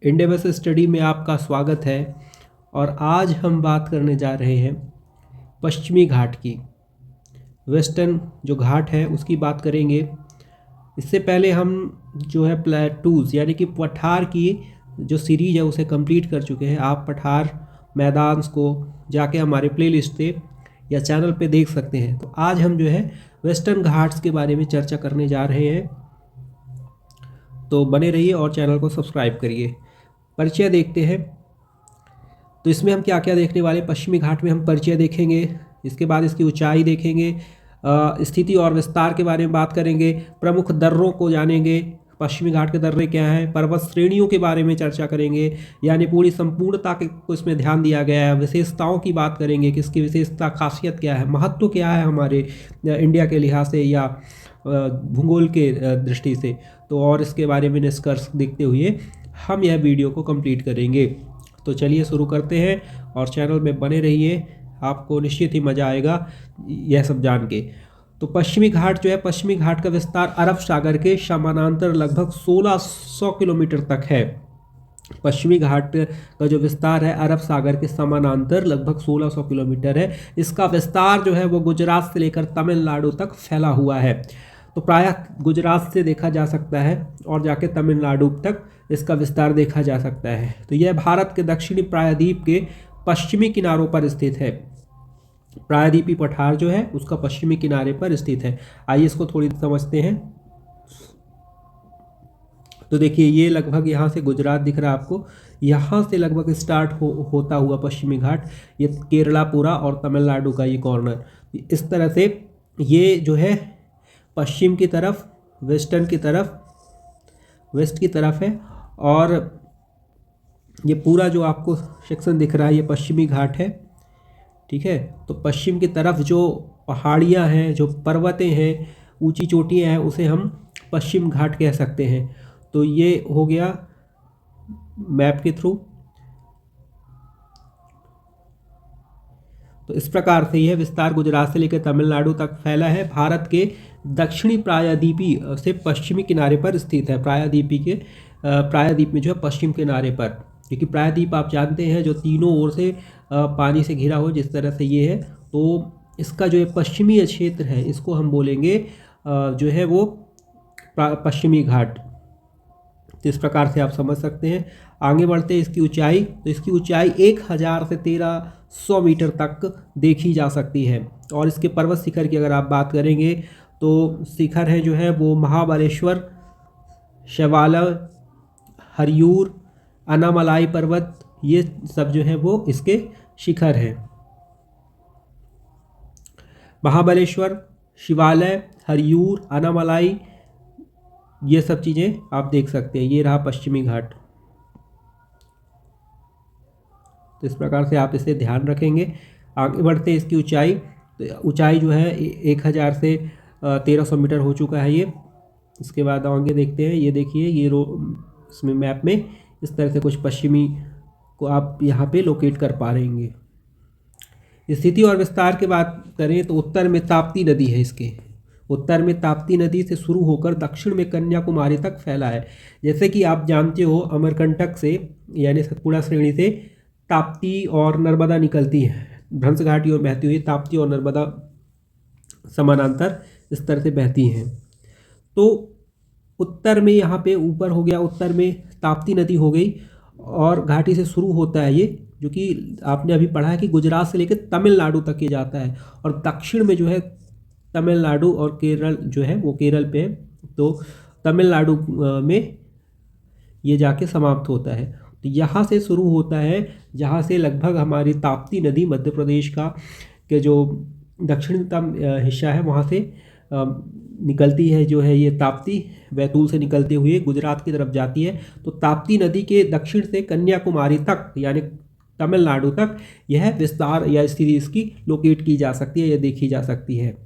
इंडेवस study में आपका स्वागत है। और आज हम बात करने जा रहे हैं पश्चिमी घाट की। वेस्टर्न जो घाट है उसकी बात करेंगे। इससे पहले हम जो है प्लेटूज़ यानी कि पठार की जो सीरीज़ है उसे कंप्लीट कर चुके हैं। आप पठार मैदान को जाके हमारे प्लेलिस्ट से या चैनल पे देख सकते हैं। तो आज हम जो है वेस्टर्न घाट्स के बारे में चर्चा करने जा रहे हैं, तो बने रहिए और चैनल को सब्सक्राइब करिए। परिचय देखते हैं। तो इसमें हम क्या क्या देखने वाले, पश्चिमी घाट में हम परिचय देखेंगे, इसके बाद इसकी ऊंचाई देखेंगे, स्थिति और विस्तार के बारे में बात करेंगे, प्रमुख दर्रों को जानेंगे, पश्चिमी घाट के दर्रे क्या हैं, पर्वत श्रेणियों के बारे में चर्चा करेंगे, यानी पूरी संपूर्णता को इसमें ध्यान दिया गया है। विशेषताओं की बात करेंगे, किसकी विशेषता, खासियत क्या है, महत्व क्या है हमारे इंडिया के लिहाज से या भूगोल के दृष्टि से। तो और इसके बारे में निष्कर्ष देखते हुए हम यह वीडियो को कंप्लीट करेंगे। तो चलिए शुरू करते हैं और चैनल में बने रहिए, आपको निश्चित ही मज़ा आएगा यह सब जान के। तो पश्चिमी घाट जो है, पश्चिमी घाट का विस्तार अरब सागर के समानांतर लगभग 1600 किलोमीटर तक है। पश्चिमी घाट का जो विस्तार है अरब सागर के समानांतर लगभग 1600 किलोमीटर है। इसका विस्तार जो है वो गुजरात से लेकर तमिलनाडु तक फैला हुआ है। तो प्रायः गुजरात से देखा जा सकता है और जाके तमिलनाडु तक इसका विस्तार देखा जा सकता है। तो यह भारत के दक्षिणी प्रायद्वीप के पश्चिमी किनारों पर स्थित है। प्रायद्वीपी पठार जो है उसका पश्चिमी किनारे पर स्थित है। आइए इसको थोड़ी समझते हैं। तो देखिए, ये लगभग यहाँ से गुजरात दिख रहा है आपको, यहाँ से लगभग स्टार्ट होता हुआ पश्चिमी घाट, ये केरला पूरा और तमिलनाडु का ये कॉर्नर, इस तरह से ये जो है पश्चिम की तरफ, वेस्टर्न की तरफ, वेस्ट की तरफ है। और ये पूरा जो आपको सेक्शन दिख रहा है ये पश्चिमी घाट है, ठीक है। तो पश्चिम की तरफ जो पहाड़ियाँ हैं, जो पर्वतें हैं, ऊंची चोटियाँ हैं, उसे हम पश्चिम घाट कह सकते हैं। तो ये हो गया मैप के थ्रू। तो इस प्रकार से यह विस्तार गुजरात से लेकर तमिलनाडु तक फैला है। भारत के दक्षिणी प्रायद्वीपी से पश्चिमी किनारे पर स्थित है। प्रायद्वीप में जो है पश्चिम किनारे पर, क्योंकि प्रायद्वीप आप जानते हैं जो तीनों ओर से पानी से घिरा हो, जिस तरह से ये है, तो इसका जो है पश्चिमी क्षेत्र है इसको हम बोलेंगे जो है वो पश्चिमी घाट। तो इस प्रकार से आप समझ सकते हैं। आगे बढ़ते हैं इसकी ऊंचाई। तो इसकी ऊंचाई 1000 से 1300 मीटर तक देखी जा सकती है। और इसके पर्वत शिखर की अगर आप बात करेंगे तो शिखर है जो है वो महाबलेश्वर, शैवाल, हरियूर, अनामलाई पर्वत, ये सब जो है वो इसके शिखर हैं। महाबलेश्वर, शिवालय, हरियूर, अनामलाई, ये सब चीज़ें आप देख सकते हैं। ये रहा पश्चिमी घाट। तो इस प्रकार से आप इसे ध्यान रखेंगे। आगे बढ़ते हैं इसकी ऊंचाई। तो ऊंचाई जो है 1000 से 1300 मीटर हो चुका है ये। इसके बाद आगे देखते हैं। ये देखिए, ये इसमें मैप में इस तरह से कुछ पश्चिमी को आप यहाँ पे लोकेट कर पा रहेंगे। स्थिति और विस्तार की बात करें तो उत्तर में ताप्ती नदी है। इसके उत्तर में ताप्ती नदी से शुरू होकर दक्षिण में कन्याकुमारी तक फैला है। जैसे कि आप जानते हो, अमरकंटक से यानी सतपुड़ा श्रेणी से ताप्ती और नर्मदा निकलती है, भ्रंश घाटी और बहती हुई ताप्ती और नर्मदा समानांतर इस तरह से बहती हैं। तो उत्तर में यहाँ पे ऊपर हो गया, उत्तर में ताप्ती नदी हो गई और घाटी से शुरू होता है ये, जो कि आपने अभी पढ़ा है कि गुजरात से लेकर तमिलनाडु तक ये जाता है। और दक्षिण में जो है तमिलनाडु और केरल जो है वो केरल पे है। तो तमिलनाडु में ये जाके समाप्त होता है। तो यहाँ से शुरू होता है, जहाँ से लगभग हमारी ताप्ती नदी मध्य प्रदेश का के जो दक्षिणतम हिस्सा है वहाँ से निकलती है। जो है ये ताप्ती बैतूल से निकलते हुए गुजरात की तरफ जाती है। तो ताप्ती नदी के दक्षिण से कन्याकुमारी तक यानी तमिलनाडु तक यह विस्तार या स्थिति इसकी लोकेट की जा सकती है या देखी जा सकती है।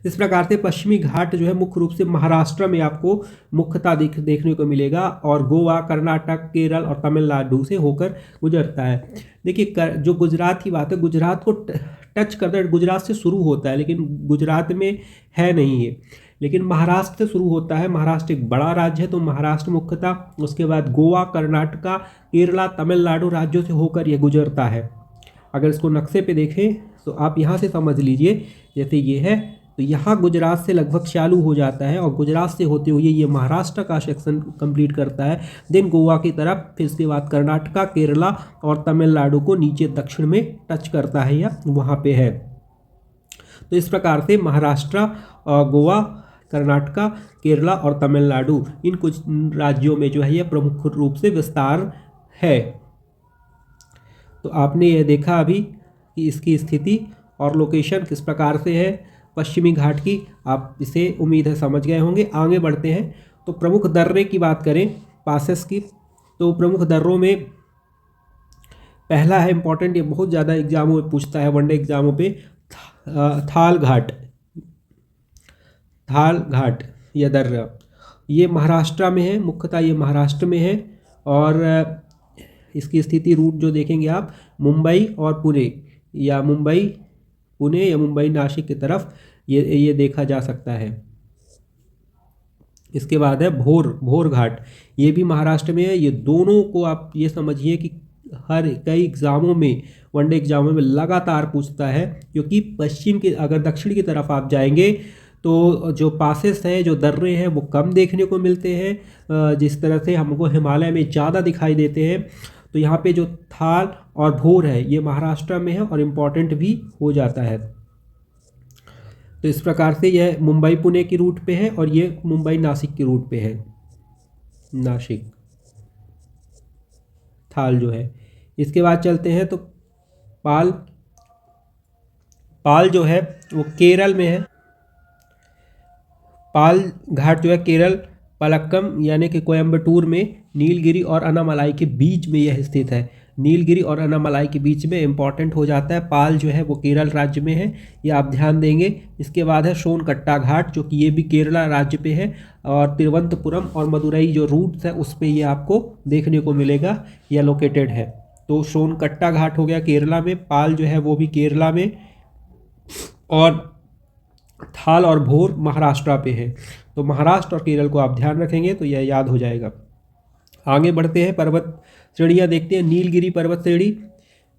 इस प्रकार से पश्चिमी घाट जो है मुख्य रूप से महाराष्ट्र में आपको मुख्यतः देखने को मिलेगा और गोवा, कर्नाटक, केरल और तमिलनाडु से होकर गुजरता है। देखिए, जो गुजरात की बात है, गुजरात को टच करता है, गुजरात से शुरू होता है लेकिन गुजरात में है नहीं ये। लेकिन महाराष्ट्र से शुरू होता है। महाराष्ट्र एक बड़ा राज्य है, तो महाराष्ट्र मुख्यतः, उसके बाद गोवा, कर्नाटका, केरला, तमिलनाडु राज्यों से होकर यह गुजरता है। अगर इसको नक्शे पे देखें तो आप यहाँ से समझ लीजिए, जैसे ये है तो यहाँ गुजरात से लगभग चालू हो जाता है और गुजरात से होते हुए ये महाराष्ट्र का सेक्शन कंप्लीट करता है, देन गोवा की तरफ, फिर इसके बाद कर्नाटका, केरला और तमिलनाडु को नीचे दक्षिण में टच करता है या वहाँ पे है। तो इस प्रकार से महाराष्ट्र, गोवा, कर्नाटका, केरला और तमिलनाडु, इन कुछ राज्यों में जो है यह प्रमुख रूप से विस्तार है। तो आपने यह देखा अभी कि इसकी स्थिति और लोकेशन किस प्रकार से है पश्चिमी घाट की, आप इसे उम्मीद है समझ गए होंगे। आगे बढ़ते हैं तो प्रमुख दर्रे की बात करें, पासेस की, तो प्रमुख दर्रों में पहला है इंपॉर्टेंट, ये बहुत ज़्यादा एग्जामों में पूछता है, वनडे एग्जामों पे, थाल घाट। थाल घाट या दर्रा, ये महाराष्ट्र में है, मुख्यतः ये महाराष्ट्र में है। और इसकी स्थिति रूट जो देखेंगे आप, मुंबई और पुणे, या मुंबई पुणे या मुंबई नासिक की तरफ ये देखा जा सकता है। इसके बाद है भोर घाट, ये भी महाराष्ट्र में है। ये दोनों को आप ये समझिए कि हर कई एग्जामों में, वनडे एग्जामों में लगातार पूछता है, क्योंकि पश्चिम के, अगर दक्षिण की तरफ आप जाएंगे तो जो पासेस हैं, जो दर्रे हैं, वो कम देखने को मिलते हैं, जिस तरह से हमको हिमालय में ज़्यादा दिखाई देते हैं। तो यहाँ पे जो थाल और भोर है ये महाराष्ट्र में है और इम्पॉर्टेंट भी हो जाता है। तो इस प्रकार से यह मुंबई पुणे की रूट पे है और ये मुंबई नासिक की रूट पे है। नासिक थाल जो है। इसके बाद चलते हैं तो पाल जो है वो केरल में है। पाल घाट जो है केरल, पलक्कम यानी कि कोयम्बटूर में नीलगिरी और अन्नामलाई के बीच में यह स्थित है। नीलगिरी और अन्नामलाई के बीच में इंपॉर्टेंट हो जाता है। पाल जो है वो केरल राज्य में है, ये आप ध्यान देंगे। इसके बाद है सोनकट्टा घाट, जो कि ये भी केरला राज्य पे है, और तिरुवनंतपुरम और मदुरई जो रूट्स है उस पे ये आपको देखने को मिलेगा, यह लोकेटेड है। तो सोनकट्टा घाट हो गया केरला में, पाल जो है वो भी केरला में, और थाल और भोर महाराष्ट्र पे है। तो महाराष्ट्र और केरल को आप ध्यान रखेंगे तो यह याद हो जाएगा। आगे बढ़ते हैं, पर्वत श्रेणियाँ देखते हैं। नीलगिरी पर्वत श्रेणी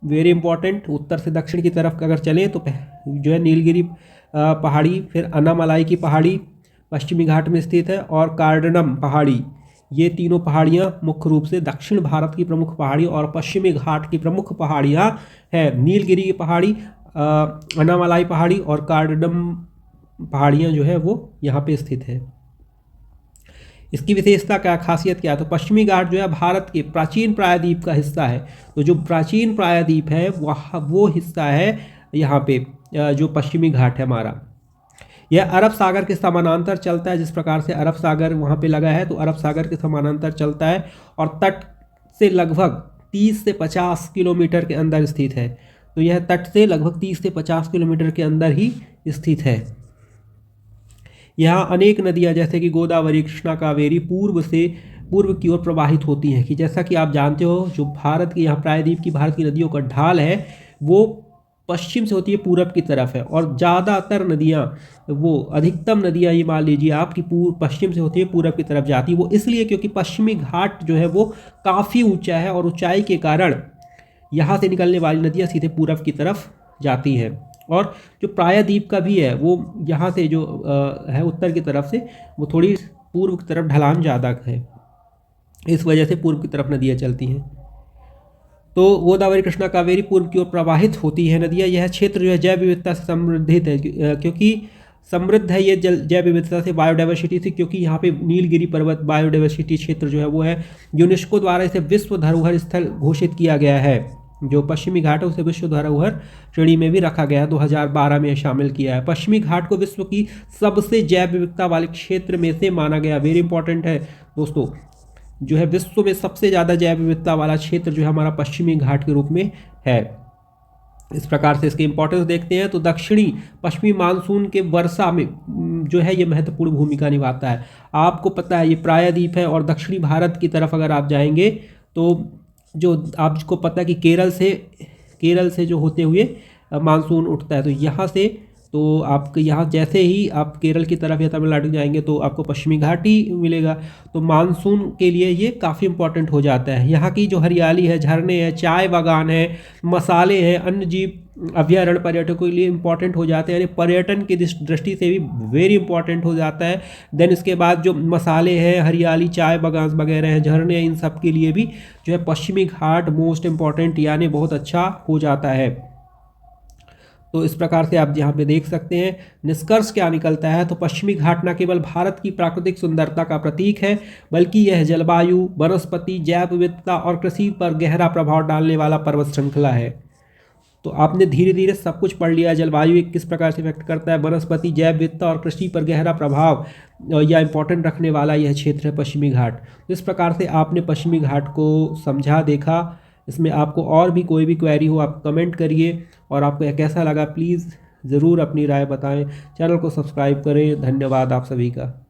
वेरी इंपॉर्टेंट, उत्तर से दक्षिण की तरफ अगर चलें तो जो है नीलगिरी पहाड़ी, फिर अन्नामलाई की पहाड़ी पश्चिमी घाट में स्थित है, और कार्डनम पहाड़ी, ये तीनों पहाड़ियाँ मुख्य रूप से दक्षिण भारत की प्रमुख पहाड़ी और पश्चिमी घाट की प्रमुख पहाड़ियाँ हैं। नीलगिरी की पहाड़ी, अन्नामलाई पहाड़ी और कार्डनम पहाड़ियाँ जो है वो यहाँ पे स्थित है। इसकी विशेषता क्या, खासियत क्या है, तो पश्चिमी घाट जो है भारत के प्राचीन प्रायद्वीप का हिस्सा है। तो जो प्राचीन प्रायद्वीप है वो हिस्सा है यहाँ पे, जो पश्चिमी घाट है हमारा। यह अरब सागर के समानांतर चलता है, जिस प्रकार से अरब सागर वहाँ पे लगा है तो अरब सागर के समानांतर चलता है, और तट से लगभग 30 से 50 किलोमीटर के अंदर स्थित है। तो यह तट से लगभग 30 से 50 किलोमीटर के अंदर ही स्थित है। यहाँ अनेक नदियाँ जैसे कि गोदावरी, कृष्णा, कावेरी पूर्व की ओर प्रवाहित होती हैं। कि जैसा कि आप जानते हो, जो भारत की यहाँ प्रायद्वीप की भारत की नदियों का ढाल है वो पश्चिम से होती है पूरब की तरफ है, और ज़्यादातर नदियाँ, वो अधिकतम नदियाँ ये मान लीजिए आपकी पश्चिम से होती है पूरब की तरफ जाती है। वो इसलिए क्योंकि पश्चिमी घाट जो है वो काफ़ी ऊँचा है, और ऊँचाई के कारण यहाँ से निकलने वाली नदियाँ सीधे पूरब की तरफ जाती हैं। और जो प्रायद्वीप का भी है वो यहाँ से जो है उत्तर की तरफ से, वो थोड़ी पूर्व की तरफ ढलान ज़्यादा है, इस वजह से पूर्व की तरफ नदियाँ चलती हैं। तो गोदावरी, कृष्णा, कावेरी पूर्व की ओर प्रवाहित होती है नदियाँ। यह क्षेत्र जो है जैव विविधता से समृद्धित है, क्योंकि समृद्ध है ये जैव विविधता से, बायोडाइवर्सिटी से, क्योंकि यहाँ पे नीलगिरी पर्वत बायोडाइवर्सिटी क्षेत्र जो है वो है। यूनेस्को द्वारा इसे विश्व धरोहर स्थल घोषित किया गया है। जो पश्चिमी घाट है उसे विश्व धरोहर श्रेणी में भी रखा गया है, 2012 में शामिल किया है। पश्चिमी घाट को विश्व की सबसे जैव विविधता वाले क्षेत्र में से माना गया। वेरी इंपॉर्टेंट है दोस्तों, जो है विश्व में सबसे ज़्यादा जैव विविधता वाला क्षेत्र जो है हमारा पश्चिमी घाट के रूप में है। इस प्रकार से इसके इंपॉर्टेंस देखते हैं तो दक्षिणी पश्चिमी मानसून के वर्षा में जो है ये महत्वपूर्ण भूमिका निभाता है। आपको पता है ये प्रायद्वीप है, और दक्षिणी भारत की तरफ अगर आप जाएंगे तो जो आपको पता है कि केरल से जो होते हुए मानसून उठता है, तो यहाँ से तो आपके यहाँ जैसे ही आप केरल की तरफ या तमिलनाडु जाएंगे तो आपको पश्चिमी घाट ही मिलेगा। तो मानसून के लिए ये काफ़ी इम्पोर्टेंट हो जाता है। यहाँ की जो हरियाली है, झरने हैं, चाय बागान है, मसाले हैं, अन्य जीव अभ्यारण्य पर्यटकों के लिए इम्पॉर्टेंट हो जाते हैं, यानी पर्यटन की दृष्टि से भी वेरी इंपॉर्टेंट हो जाता है। देन इसके बाद जो मसाले हैं, हरियाली, चाय बागान वगैरह हैं, झरने, इन सब के लिए भी जो है पश्चिमी घाट मोस्ट इम्पॉर्टेंट यानी बहुत अच्छा हो जाता है। तो इस प्रकार से आप यहाँ पे देख सकते हैं निष्कर्ष क्या निकलता है। तो पश्चिमी घाट न केवल भारत की प्राकृतिक सुंदरता का प्रतीक है, बल्कि यह जलवायु, वनस्पति, जैव विविधता और कृषि पर गहरा प्रभाव डालने वाला पर्वत श्रृंखला है। तो आपने धीरे धीरे सब कुछ पढ़ लिया, जलवायु किस प्रकार से इफेक्ट करता है, वनस्पति, जैव विविधता और कृषि पर गहरा प्रभाव या इंपॉर्टेंट रखने वाला यह क्षेत्र है पश्चिमी घाट। तो इस प्रकार से आपने पश्चिमी घाट को समझा, देखा। इसमें आपको और भी कोई भी क्वेरी हो आप कमेंट करिए, और आपको यह कैसा लगा प्लीज़ ज़रूर अपनी राय बताएं। चैनल को सब्सक्राइब करें। धन्यवाद आप सभी का।